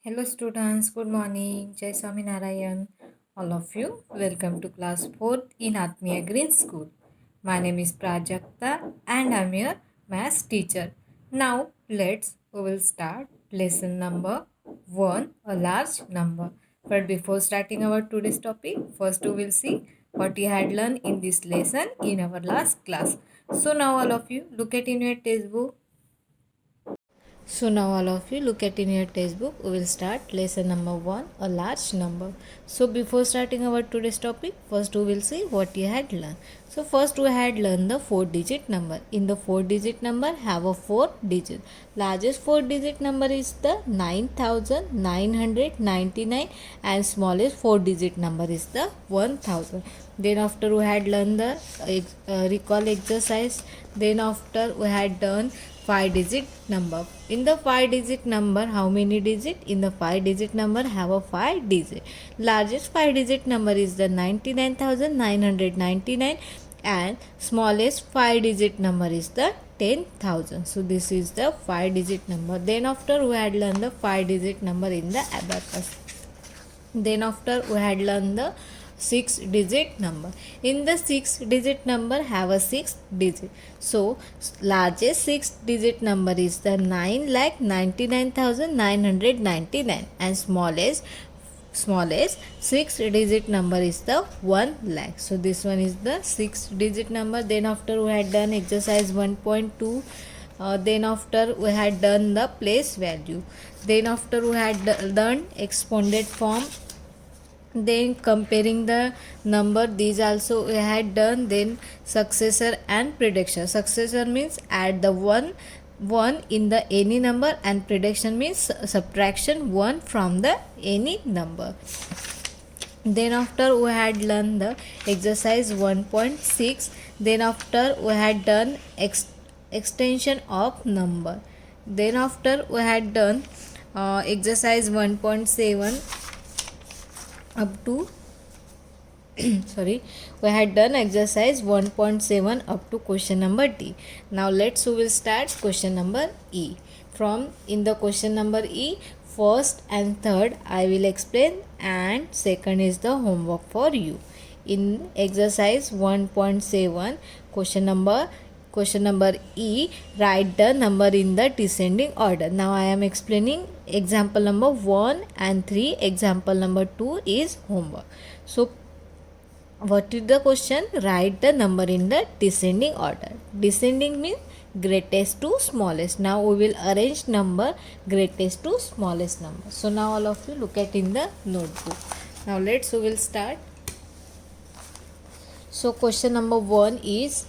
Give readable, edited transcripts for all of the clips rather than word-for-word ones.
Hello students, good morning. Jai Swami Narayan. All of you, welcome to class 4th in Atmiya Green School. My name is Prajakta and I'm your maths teacher. Now we will start lesson number 1, a large number. But before starting our today's topic, first we will see what you had learned in this lesson in our last class. So now all of you look at in your textbook. So now all of you look at in your textbook. We will start lesson number 1, a large number. So before starting our today's topic, first we will see what you had learned. So first we had learned the 4-digit number. In the 4-digit number have a 4 digit. Largest 4-digit number is the 9999 and smallest 4-digit number is the 1000. Then after we had learned the recall exercise. Then after we had done 5-digit number. In the 5-digit number, how many digit? In the 5-digit number have a 5 digit. Largest 5-digit number is the 9999 and smallest 5-digit number is the 10,000. So this is the 5-digit number. Then after we had learned the 5-digit number in the abacus. Then after we had learned the 6-digit number. In the 6-digit number have a 6 digit. So largest 6-digit number is the 9,99,999 and smallest 6-digit number is the 1 lakh. So this one is the 6-digit number. Then after we had done exercise 1.2. Then after we had done the place value. Then after we had done expounded form. Then comparing the number, these also we had done. Then successor and prediction. Successor means add the one in the any number and prediction means subtraction 1 from the any number. Then after we had learned the exercise 1.6. Then after we had done extension of number. Then after we had done exercise 1.7 up to we had done exercise 1.7 up to question number D. Now we will start question number E. From in the question number E, first and third I will explain and second is the homework for you. In exercise 1.7 question number E, write the number in the descending order. Now I am explaining example number 1 and 3. Example number 2 is homework. So what is the question? Write the number in the descending order. Descending means greatest to smallest. Now we will arrange number greatest to smallest number. So now all of you look at in the notebook. Now we will start. So question number 1 is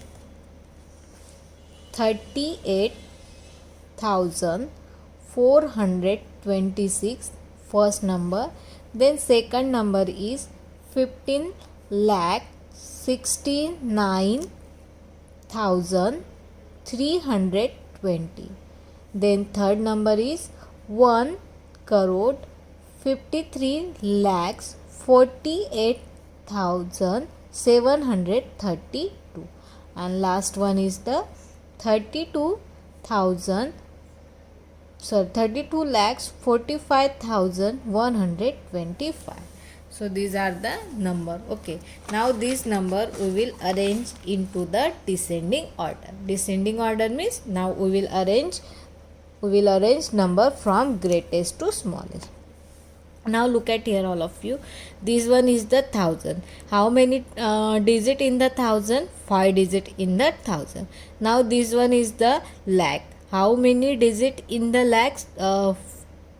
38,426 first number. Then second number is 15,69,320. Then third number is 1 crore 53 lakhs 48,732. And last one is the 32 lakhs 45,125. So these are the number. Okay, now this number we will arrange into the descending order. Descending order means now we will arrange number from greatest to smallest. Now look at here all of you. This one is the 1000. How many digit in the 1000? 5 digit in the 1000. Now this one is the lakh. How many digit in the lakhs?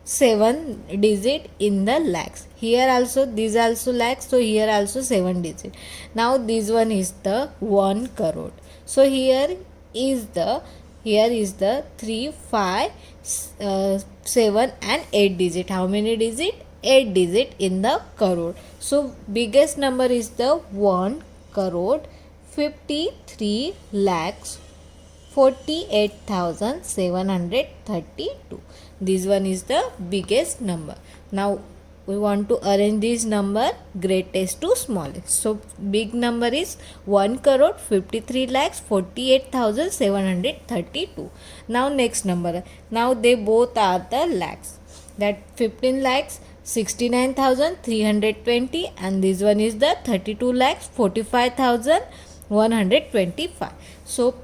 7 digit in the lakhs. Here also this also lakhs, so here also 7 digit. Now this one is the 1 crore. So here is the 3, 5, 7 and 8 digit. How many digit? 8 digit in the crore. So biggest number is the 1 crore 53 lakhs 48,732. This one is the biggest number. Now we want to arrange this number greatest to smallest. So big number is 1 crore 53 lakhs 48,732. Now next number. Now they both are the lakhs. That 15 lakhs 69,320, and this one is the 32 lakhs 45,125. So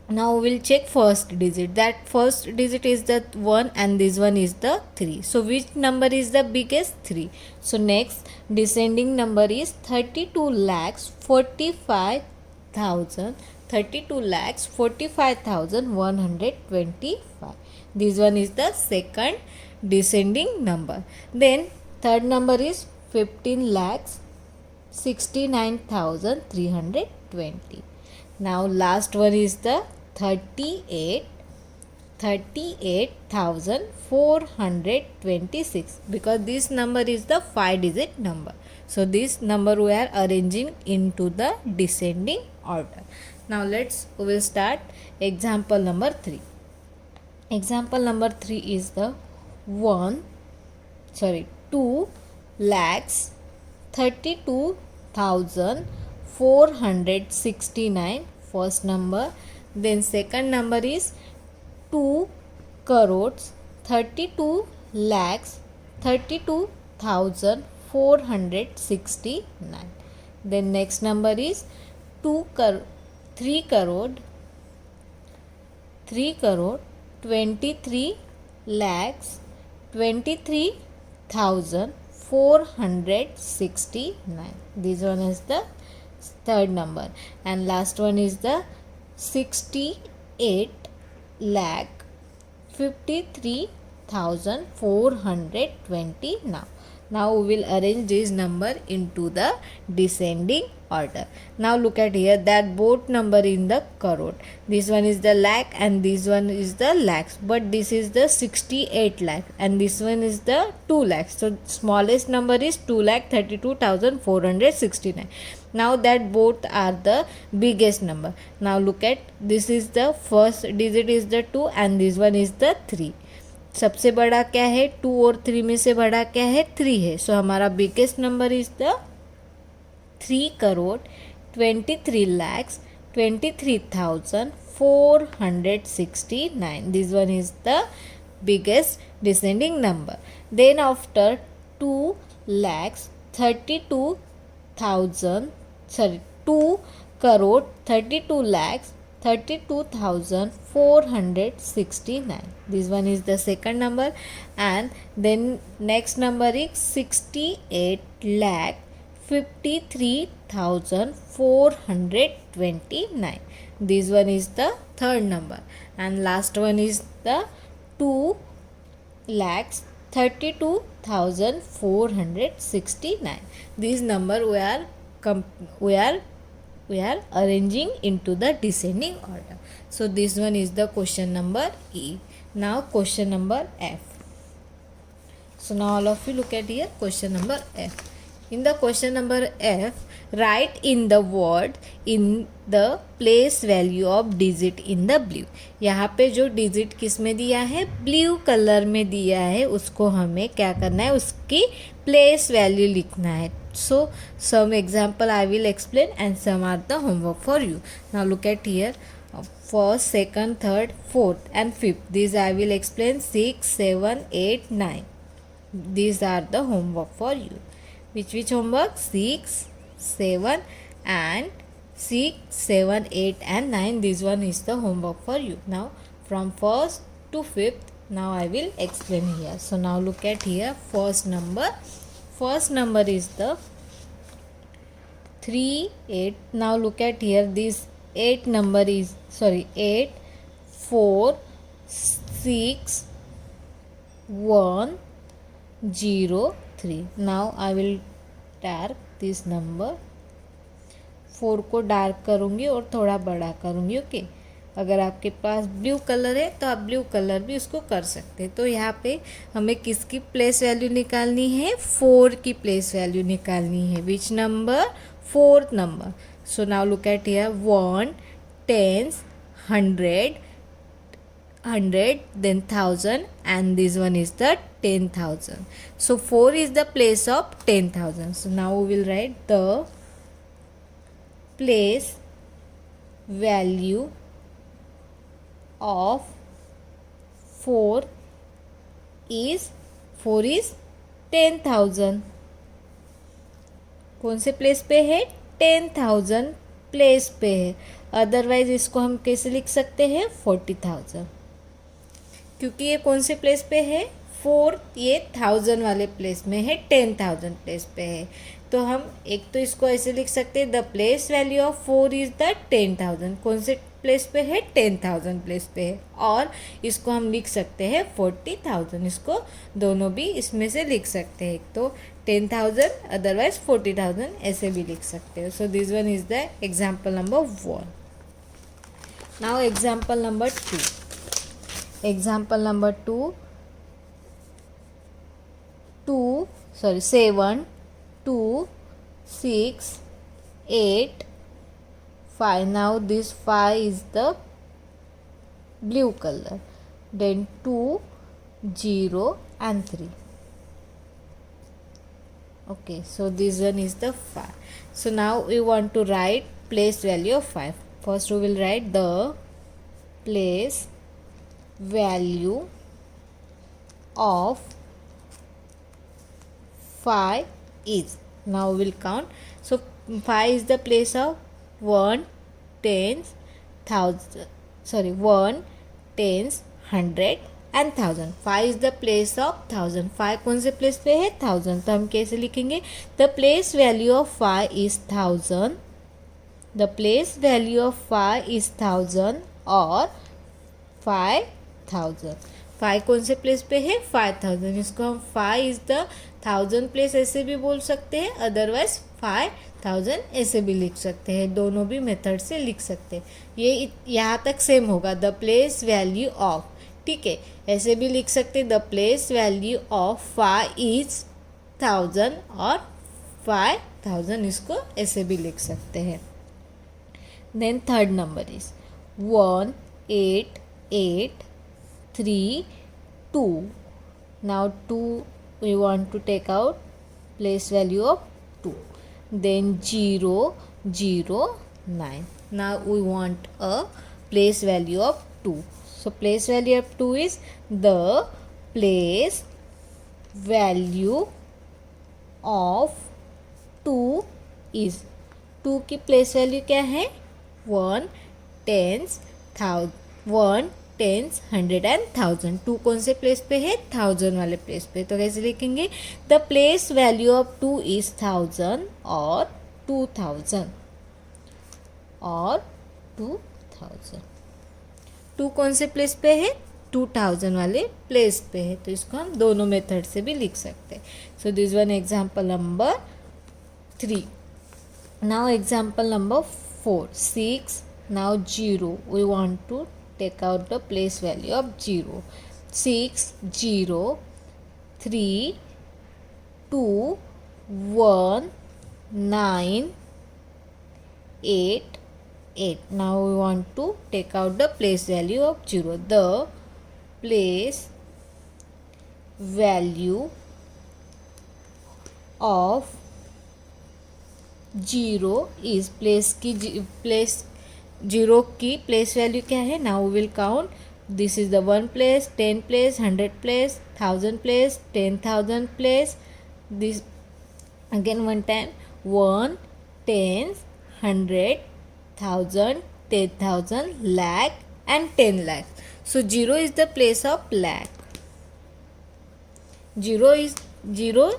now we'll check first digit. That first digit is the 1 and this one is the 3. So which number is the biggest? 3. So next descending number is 32 lakhs 45,000. 32 lakhs 45,125. This one is the second descending number. Then third number is 15 lakhs 69,320. Now last one is the 38,426, because this number is the 5 digit number. So this number we are arranging into the descending order. Now we will start example number 3. Example number 3 is the 2 lakhs 32,469, first number. Then second number is 2 crores 32 lakhs 32,469. Then next number is 3 crore 23 lakhs 23,469. This one is the third number. And last one is the 68 lakh 53,420. Now we will arrange this number into the descending order. Now look at here, that both number in the crore. This one is the lakh and this one is the lakhs, but this is the 68 lakh and this one is the 2 lakhs. So smallest number is 2,32,469. Now that both are the biggest number. Now look at, this is the first digit is the 2 and this one is the 3. सबसे बड़ा क्या है? 2 और 3 में से बड़ा क्या है? 3 है. सो हमारा biggest number is the 3 crore 23 lakhs 23,469. This one is the biggest descending number. Then after 2 lakhs 2 crore 32 lakhs 32,469. This one is the second number. And then next number is 68 lakh 53,429. This one is the third number. And last one is the 2 lakhs 32,469. This number we are arranging into the descending order. So this one is the question number E. Now question number F. So now all of you look at here, question number F. In the question number F, write in the word in the place value of digit in the blue. यहाँ पे जो digit किस में दिया है? Blue colour में दिया है. उसको हमें क्या करना है? उसकी place value लिखना है. So some example I will explain and some are the homework for you. Now look at here, first, second, third, fourth and fifth. These I will explain. 6, 7, 8, 9. These are the homework for you. Which homework? 6, 7 and 6, 7, 8 and 9. This one is the homework for you. Now from first to fifth, now I will explain here. So now look at here, first number. First number is the 3, 8. Now look at here, this 8 number is 8, 4, 6, 1, 0, 3. Now I will dark this number. 4 को dark करूँगी और थोड़ा बड़ा करूँगी. Okay, अगर आपके पास blue colour है तो आप ब्लू कलर भी उसको कर सकते हैं. तो यहाँ पे हमें किसकी प्लेस वैल्यू निकालनी है? 4 की प्लेस वैल्यू निकालनी है. Which number? 4th number. So now look at here, 1, 10, 100, then 1000, and this one is the 10,000. So 4 is the place of 10,000. So now we will write the place value of 4 is 4 is 10,000. कौन से place पे है? 10,000 place पे है. Otherwise इसको हम कैसे लिख सकते हैं? 40,000. क्योंकि ये कौन से प्लेस पे है? 4 ये 1000 वाले प्लेस में है, 10,000 प्लेस पे है. तो हम एक तो इसको ऐसे लिख सकते हैं, the place value of 4 is the 10,000. कौन से प्लेस पे है? 10,000 प्लेस पे है. और इसको हम लिख सकते हैं 40,000. इसको दोनों भी इसमें से लिख सकते हैं. तो 10,000 अदरवाइज 40,000 ऐसे भी लिख सकते हो. So this one is the example number 1. Now example number 2. Example number 2, 7, 2, 6, 8, 5. Now this 5 is the blue color. Then 2, 0 and 3. Okay, so this one is the 5. So now we want to write place value of 5. First we will write the place value of 5 is. Now we will count. So 5 is the place of 1, tens, 1, tens, 100 and 1000. 5 is the place of 1000. 5 कौन से place पे है? 1000. तो हम कैसे लिखेंगे? The place value of 5 is 1000. The place value of 5 is 1000 और 5,000. 5 कौन से प्लेस पे है? 5,000. इसको हम 5 इज द 1000 प्लेस ऐसे भी बोल सकते हैं, अदरवाइज 5,000 ऐसे भी लिख सकते हैं. दोनों भी मेथड से लिख सकते हैं. ये यहाँ तक सेम होगा. द प्लेस वैल्यू ऑफ, ठीक है, ऐसे भी लिख सकते हैं. The place value of 5 is 1000 और 5,000 इसको ऐसे भी लिख सकते हैं. Then third number is 1, 8, 8, 3, 2. Now 2 we want to take out place value of 2. Then 0, 0, 9. Now we want a place value of 2. So place value of 2 is the place value of 2 is. 2 की place value क्या है? 1, tens, 1, tens, 100 and 1000. 2 कौन से place पे है? 1000 वाले place पे. तो कैसे लिखेंगे? The place value of 2 is 1000 और 2000 और 2000. 2 कौन से प्लेस पे है? 2000 वाले प्लेस पे है. तो इसको हम दोनों मेथड से भी लिख सकते हैं. So this one example number 3. Now example number 4, 6. Now 0, we want to take out the place value of 0. 6, 0, 3, 2, 1, 9, 8, 8. Now we want to take out the place value of 0. The place value of 0 is place की 0 की place value क्या है? Now will count. This is the 1 place, 10 place, 100 place, 1000 place, 10,000 place. This again one time 1, 10, 100, 1000, 10,000, lakh and 10 lakh. So 0 is the place of lakh. 0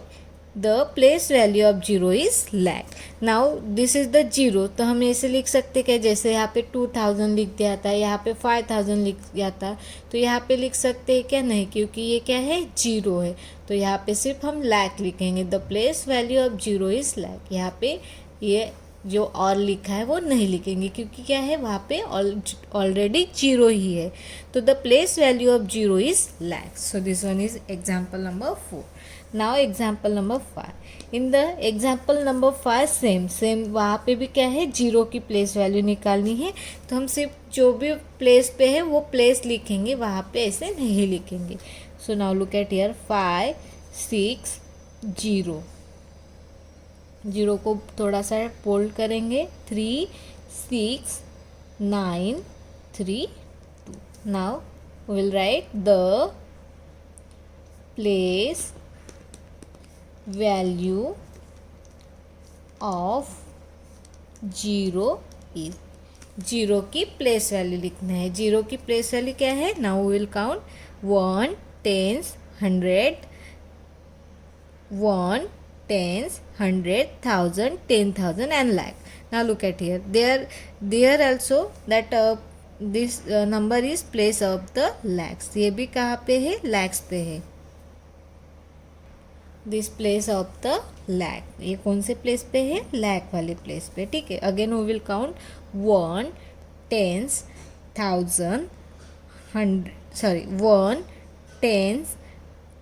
the place value of 0 is lakh. Now this is the 0. तो हम ऐसे लिख सकते हैं, जैसे यहाँ पे 2000 लिख दिया था, यहाँ पे 5000 लिख दिया था, तो यहाँ पे लिख सकते हैं क्या? नहीं, क्योंकि ये क्या है? 0 है. तो यहाँ पे सिर्फ हम lakh लिखेंगे. The place value of 0 is lakh. यहाँ पे ये जो और लिखा है वो नहीं लिखेंगे, क्योंकि क्या है? वहाँ पे ऑलरेडी 0 ही है. तो the place value of 0 is lakh. So this one is example number 4. Now example number 5. In the example number 5 same वहाँ पे भी क्या है? 0 की प्लेस वैल्यू निकालनी है. तो हम सिर्फ जो भी प्लेस पे है वो प्लेस लिखेंगे, वहाँ पे ऐसे नहीं लिखेंगे. So now look at here. 5, 6, 0. 0 को थोड़ा सा फोल्ड करेंगे. 3, 6, 9, 3, 2. Now will write the place value of zero is, zero की प्लेस वैल्यू लिखना है। जीरो की प्लेस वैल्यू क्या है? Now we will count 1, tens, 100, 1, tens, 100, 1000, 10,000 and lakh. Now look at here. There also that this number is place of the lakhs. ये भी कहाँ पे है? lakhs पे है. This place of the lakh, ये कौन से प्लेस पे है? लैक वाले प्लेस पे, ठीक है। Again we will count 1, tens, 1000, 1, tens,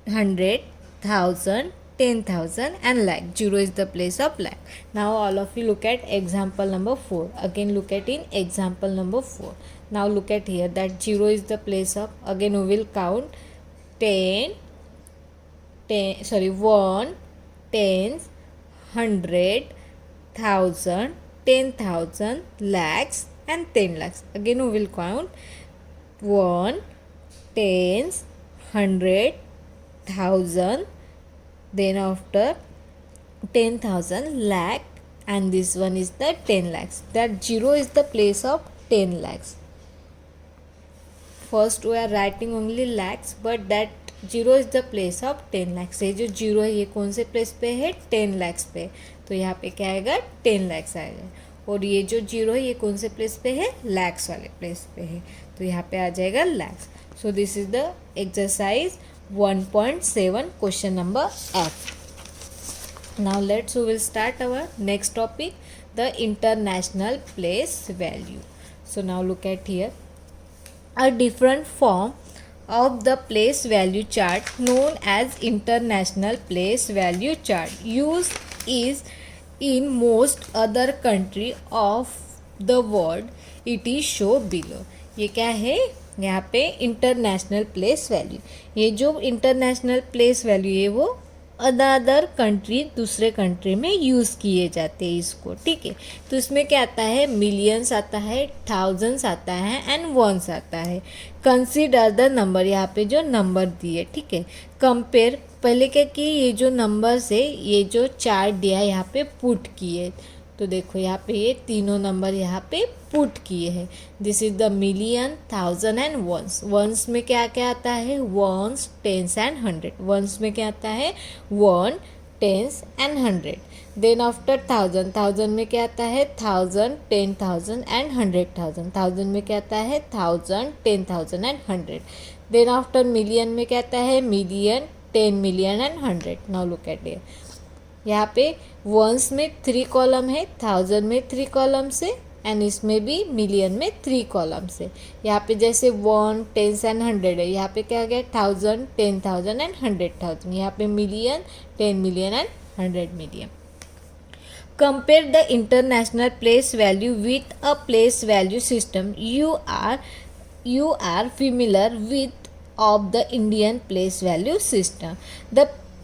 100, 1000, 10,000 and lakh. Zero is the place of lakh. Now all of you look at example number 4. Again look at in example number 4. Now look at here that zero is the place of, again we will count 1, tens, 100, 1000, 10,000, lakhs and 10 lakhs. Again we will count 1, tens, 100, 1000, then after 10,000 lakh, and this one is the 10 lakhs. That zero is the place of 10 lakhs. First we are writing only lakhs, but that zero is the place of 10 lakhs. ये जो zero है ये कौन से place पे है? 10 lakhs पे. तो यहाँ पे क्या आएगा? 10 lakhs आएगा. और ये जो जीरो है ये कौन से प्लेस पे है? लैक्स वाले प्लेस पे है. तो यहाँ पे आ जाएगा lakhs. So this is the exercise 1.7 question number F. Now we will start our next topic, the international place value. So now look at here, a different form of the place value chart known as international place value chart used is in most other country of the world. It is shown below. ये क्या है? यहाँ पे international place value. ये जो international place value है वो other country, दूसरे कंट्री में यूज़ किए जाते हैं इसको, ठीक है. तो इसमें क्या आता है? मिलियंस आता है, थाउजेंड्स आता है एंड वंस आता है. कंसीडर द नंबर, यहाँ पे जो नंबर दिए, ठीक है. कंपेयर, पहले क्या कि ये जो नंबर्स है ये जो चार्ट दिया है यहाँ पे पुट किए. तो देखो यहाँ पे ये तीनों नंबर यहाँ पे पुट किए हैं. This is the million, thousand and ones. Ones में क्या क्या आता है? Once, tense and 100. वंस में क्या आता है? 1, tens and 100. Then after thousand, thousand में क्या आता है? 1000, 10,000 एंड 100,000. थाउजेंड में क्या आता है? 1000, 10,000 एंड 100. देन आफ्टर मिलियन में क्या आता है? Million, 10 million and 100. Now look at it. यहाँ पे वंस में 3 कॉलम है, थाउजेंड में 3 कॉलम से एंड इसमें भी मिलियन में 3 कॉलम से. यहाँ पे जैसे 1, टेंस एंड 100 है, यहाँ पे क्या आ गया? 1000, 10,000 एंड 100,000. यहाँ पे million, 10 million and 100 million. Compare the international place value with a place value system you are familiar with of the Indian place value system.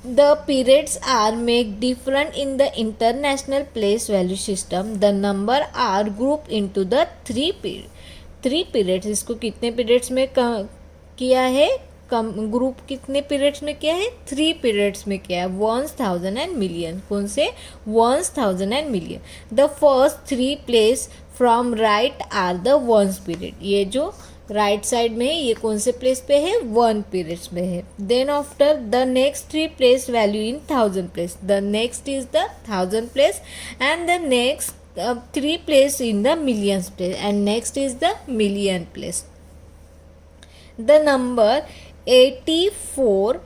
The periods are made different in the international place value system. The number are grouped into the 3 periods. इसको कितने periods में किया है? Group कितने periods में किया है? 3 periods में किया है. Ones, thousand and million. कौन से? Ones, thousand and million. The first 3 place from right are the ones period. ये जो राइट साइड में है ये कौन से प्लेस पे है? 1 पीरियड्स में है. Then after the next 3 place value in 1000 place. The next is the 1000 place and the next 3 place in the millions place and next is the million place. The number 84,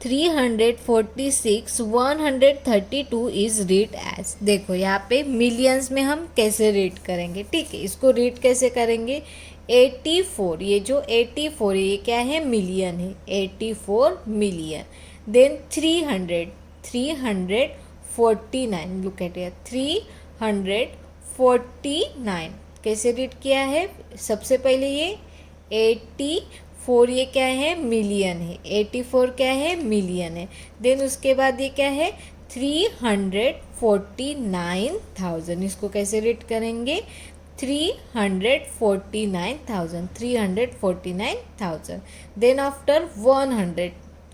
346, 132 is read as. देखो यहाँ पे millions में हम कैसे read करेंगे, ठीक है. इसको रीड कैसे करेंगे? 84, ये जो 84 है ये क्या है? मिलियन है. 84 million. Then 349. Look at here, 349 कैसे रीड किया है? सबसे पहले ये 84 ये क्या है? मिलियन है. 84 क्या है? मिलियन है. देन उसके बाद ये क्या है? 349,000. इसको कैसे रीड करेंगे? 349,000, 349,000. देन आफ्टर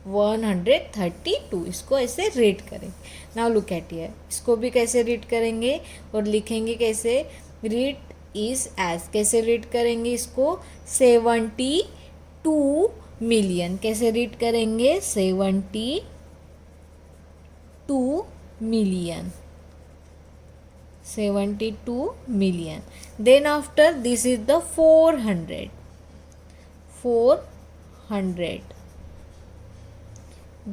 132, इसको ऐसे रीड करेंगे. नाउ लुक एट हियर, इसको भी कैसे रीड करेंगे और लिखेंगे कैसे. रीड इज एज, कैसे रीड करेंगे इसको. 72 मिलियन, कैसे रीड करेंगे. 72 million, 72 million. Then after this is the 400, 400.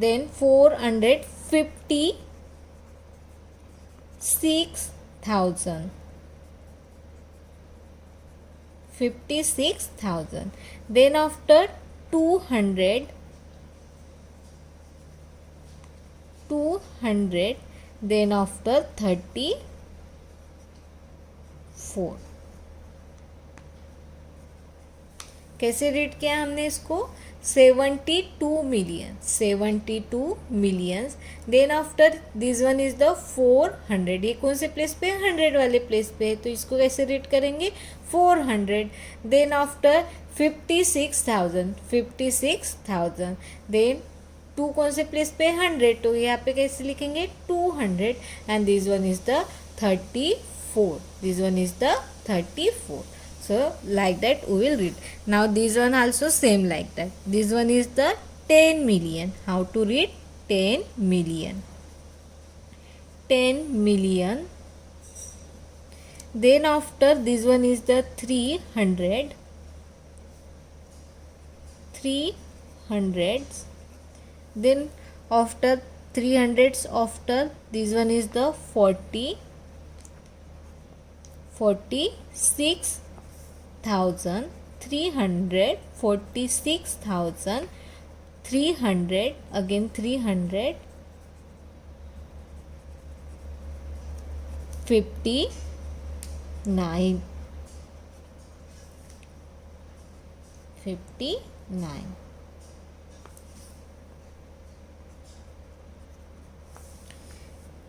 Then 456,000, 56,000. Then after 200, 200. Then after 34. कैसे रीड किया हमने इसको. 72 million, 72 millions. Then after this one is the 400. ये कौन से प्लेस पे है. 100 वाले प्लेस पे है, तो इसको कैसे रीड करेंगे. 400. Then after 56,000, 56,000. देन 2 कौन से प्लेस पे 100, तो यहाँ पे कैसे लिखेंगे. 200. And this one is the 34. This one is the 34. So like that we will read. Now this one also same like that. This one is the 10 million. How to read. 10 million, 10 million. Then after this one is the 300, 300s. Then after 300s, after this one is the 46,000, 346,000, 300, again 300, 59, 59.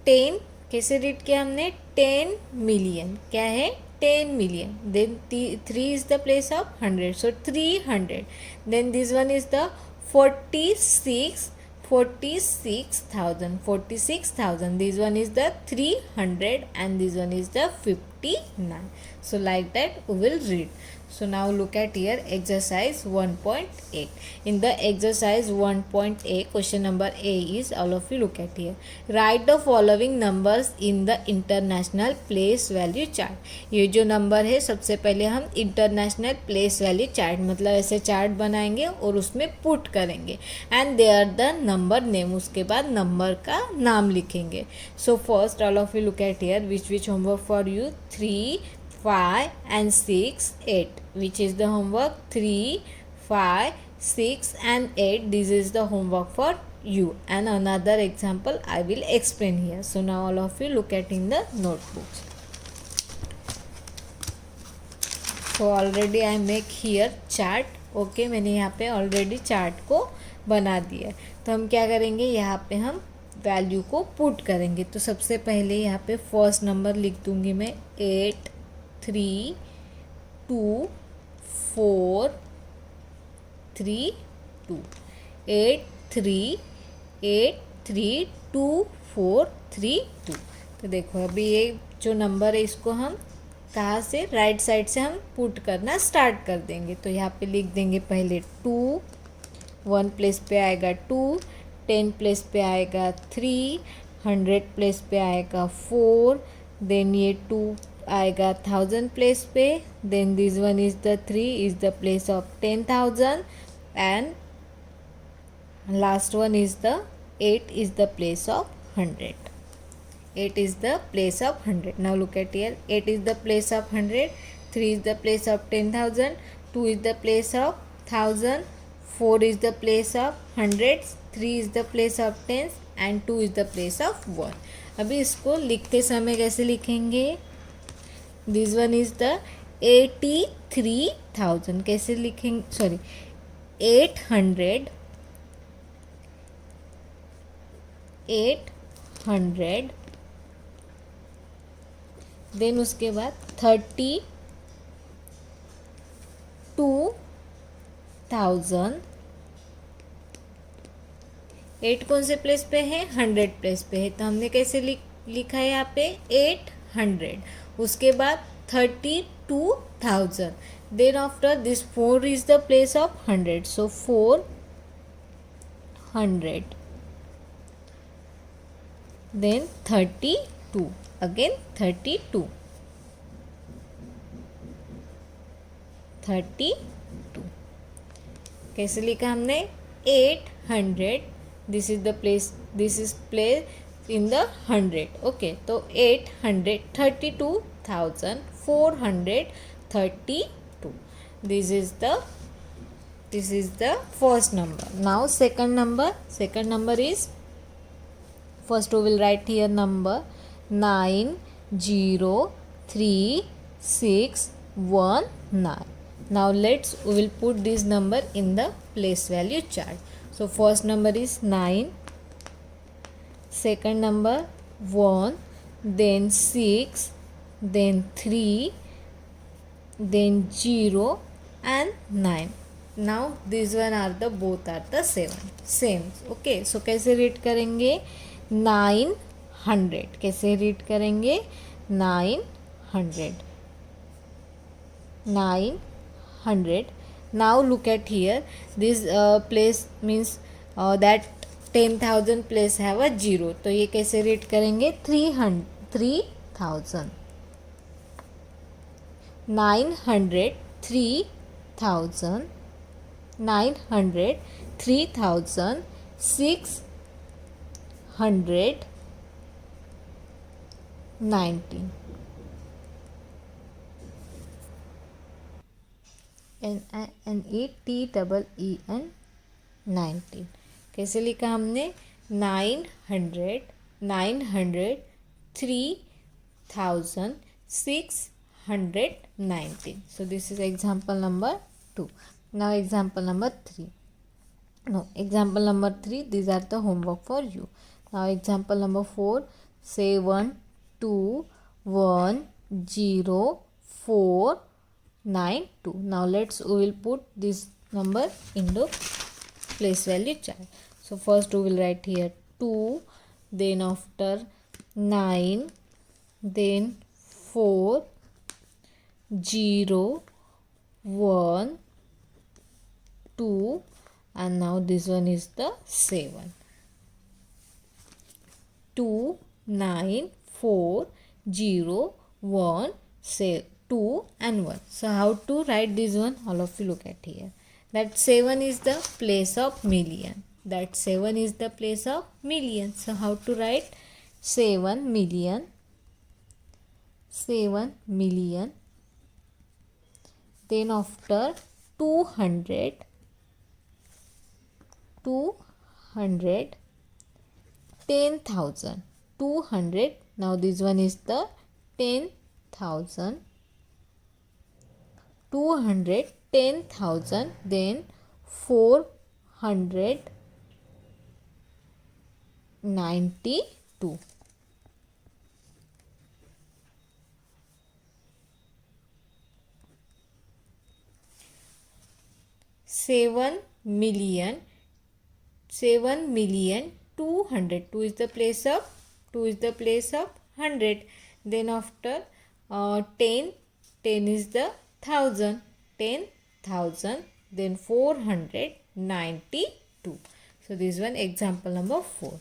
Ten कैसे read किया हमने. 10 million, क्या है. 10 million. Then 3 is the place of 100, so 300. Then this one is the 46,000, 46,000. This one is the 300 and this one is the 59. So like that we will read. So now look at here exercise 1.8. In the exercise 1.8 question number A is, all of you look at here. Write the following numbers in the international place value chart. ये जो number है सबसे पहले हम international place value chart, मतलब ऐसे chart बनाएंगे और उसमें पुट करेंगे. And they are the number name, उसके बाद नंबर का नाम लिखेंगे. So first all of you look at here which homework for you. 3, 5 and 6, 8. Which is the homework. 3, 5, 6 and 8. This is the homework for you. And another example I will explain here. So now all of you look at in the notebooks. So already I make here chart. Okay, मैंने यहाँ पे already chart को बना दिया है. तो हम क्या करेंगे, यहाँ पे हम वैल्यू को पुट करेंगे. तो सबसे पहले यहाँ पे फर्स्ट नंबर लिख दूँगी मैं 8, 3, 2, 4, 3, 2. 8, 3, 8, 3, 2, 4, 3, 2. तो देखो अभी ये जो नंबर है इसको हम कहाँ से, राइट साइड से हम पुट करना स्टार्ट कर देंगे. तो यहाँ पे लिख देंगे पहले 2, 1 प्लेस पे आएगा 2, 10 प्लेस पे आएगा 3, 100 प्लेस पे आएगा 4, देन ये 2 आएगा 1000 प्लेस पे. Then this one is the 3 is the place of 10,000 and last one is the 8 is the place of 100. 8 is the place of 100. Now look at here. 8 is the place of 100. 3 is the place of 10,000. 2 is the place of 1000. 4 is the place of hundreds. 3 is the place of tens. And 2 is the place of 1. अभी इसको लिखते समय कैसे लिखेंगे. This one is the 83,000. कैसे लिखेंगे, sorry 800. Then उसके बाद 30 2000, 8 कौन से प्लेस पे है, 100 प्लेस पे है, तो हमने कैसे लिखा है यहाँ पे 800. उसके बाद 32,000. Then after this 4 is the place of 100, so 400. Then 32, again 32. कैसे लिखा हमने 800. This is the place, this is place in the 100. Okay, तो 832,432. This is the first number. Now second number is, first we will write here number 903,619. Now we will put this number in the place value chart. So first number is 9, second number 1, then 6, then 3, then 0 and 9. Now these one are the both are the same. Okay, so कैसे read करेंगे 900, कैसे read करेंगे 900. Now look at here, this place means that 10,000 place have a 0, तो ये कैसे read करेंगे 3,000. 900, 3,619. NETEEN 19. कैसे लिखा हमने 900, 3,619. So this is example number 2. Now example number 3. Example number 3, these are the homework for you. Now example number 4, 7210492. Now we will put this number in the place value chart. So first we will write here 2, then after 9, then 4, 0, 1, 2, and now this one is the 7. 2, 9, 4, 0, 1, 2 and 1. So how to write this one? All of you look at here. That 7 is the place of million. That 7 is the place of million. So how to write 7 million? 7 million. Then after 200, 10,000. 200. Now this one is the 10,000. 200, 10,000. Then 492. 7 million. 200. 2 is the place of 100. Then after 10 is the 1000. 10,000. Then 492. So this one example number 4.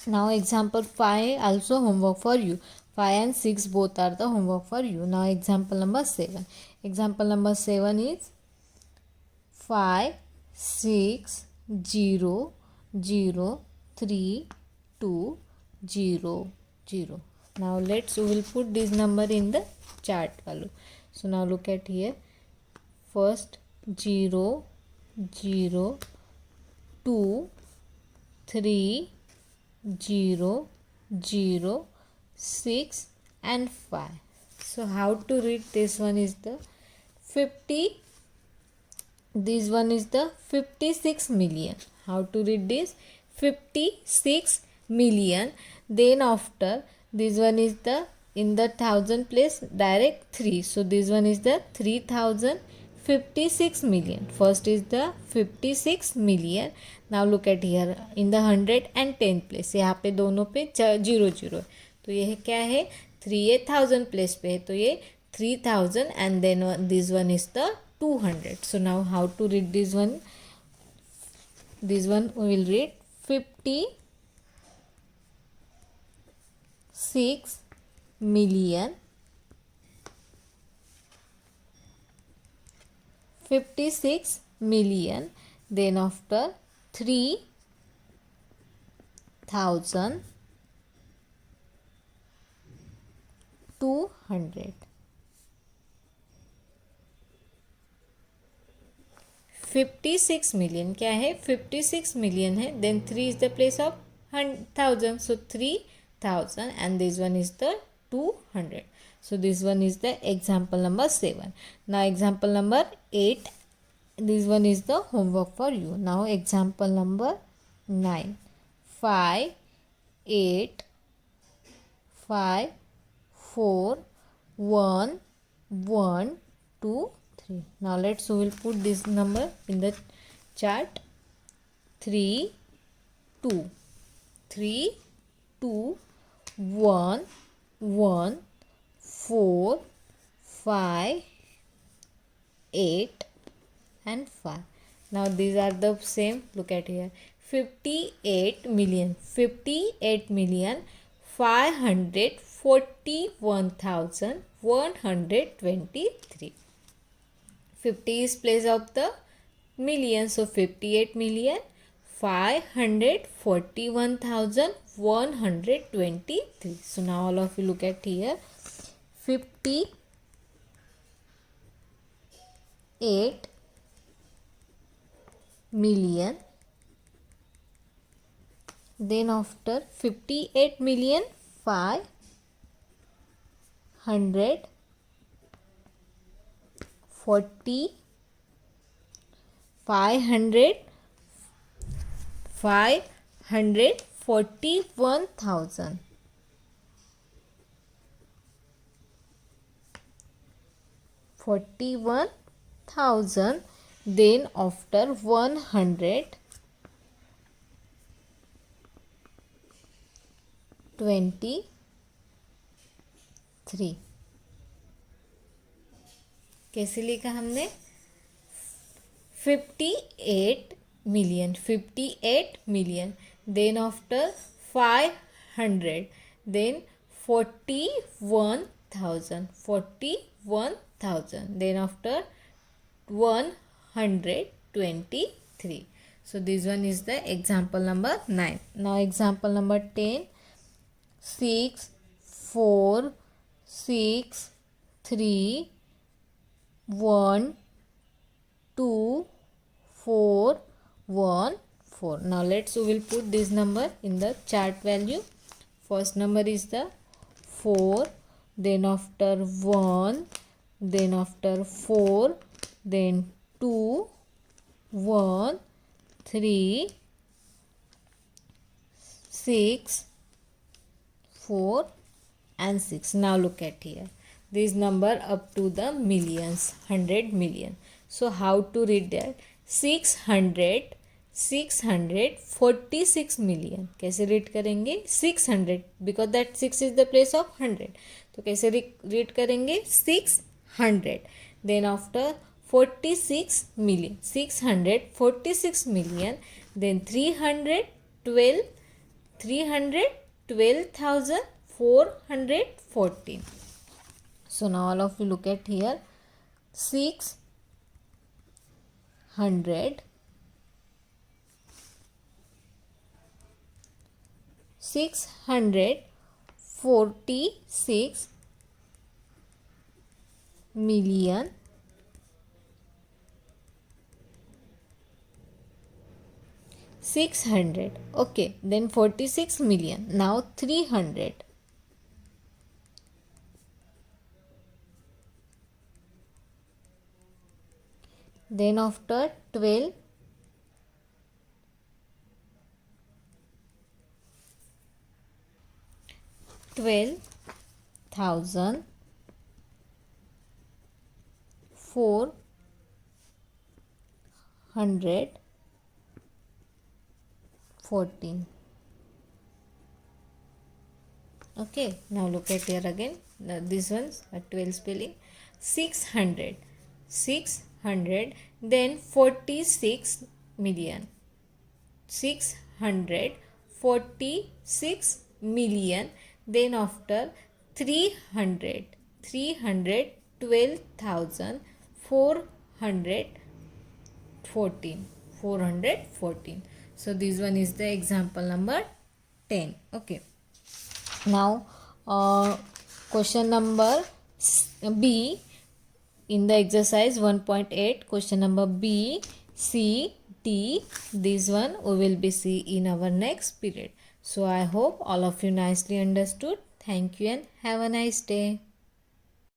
Now example 5 also homework for you. 5 and 6 both are the homework for you. Now example number 7. Example number 7 is 5, 6, 0, 0, 3, 2, 0, 0. Now we will put this number in the chart value. So now look at here. First 0, 0, 2, 3, 0, 0, 6 and 5. So how to read this one is the 50. This one is the 56 million. How to read this? 56 million. Then after this one is the in the thousand place direct 3. So this one is the 3,000. 56 million. First is the 56 million. Now look at here in the 110 place, यहाँ पे दोनों पे 0 है, तो ये क्या है 3 ये 1000 प्लेस पे है, तो ये 3000 and then this one is the 200. So now how to read this one? This one we will read 56 million 56 million, then after 3200. 56 million क्या है 56 million है, then 3 is the place of 1000, so 3000 and this one is the 200. So this one is the example number 7. Now example number 8, this one is the homework for you. Now example number 9, 5 8 5 4 1 1 2 3. Now we will put this number in the chart. 3 2 3 2 1 1 4 5 8 and 5. Now these are the same. Look at here, 58 million 541,123. 50 is place of the million, so 58 million 541,123. So now all of you look at here, 58 million, then after 58 million 541,123. 41,000, then after 123. कैसे लिखा हमने 58 million, then after 500, then 41,000, then after 123. So this one is the example number 9. Now example number 10, 6 4 6 3 1 2 4 1 4. Now we will put this number in the chart value. First number is the 4, then after 1, then after 4, then 2 1 3 6 4 and 6. Now look at here, this number up to the millions, 100 million. So how to read that? 646 million. कैसे read करेंगे 600, because that 6 is the place of 100. तो कैसे read करेंगे 600, then after 46 million 646 million, then 312,414. So now all of you look at here, 646 million 600. Okay, then 46 million. Now 300. Then after 12, 12,414. 614. Okay, now look at here again. This one's a 12 spelling. 600, 600, then 46 million. 646 million, then after 300, 312,414, 414. So this one is the example number 10. Okay, now question number B in the exercise 1.8, question number B, C, D. This one we will be see in our next period. So I hope all of you nicely understood. Thank you and have a nice day.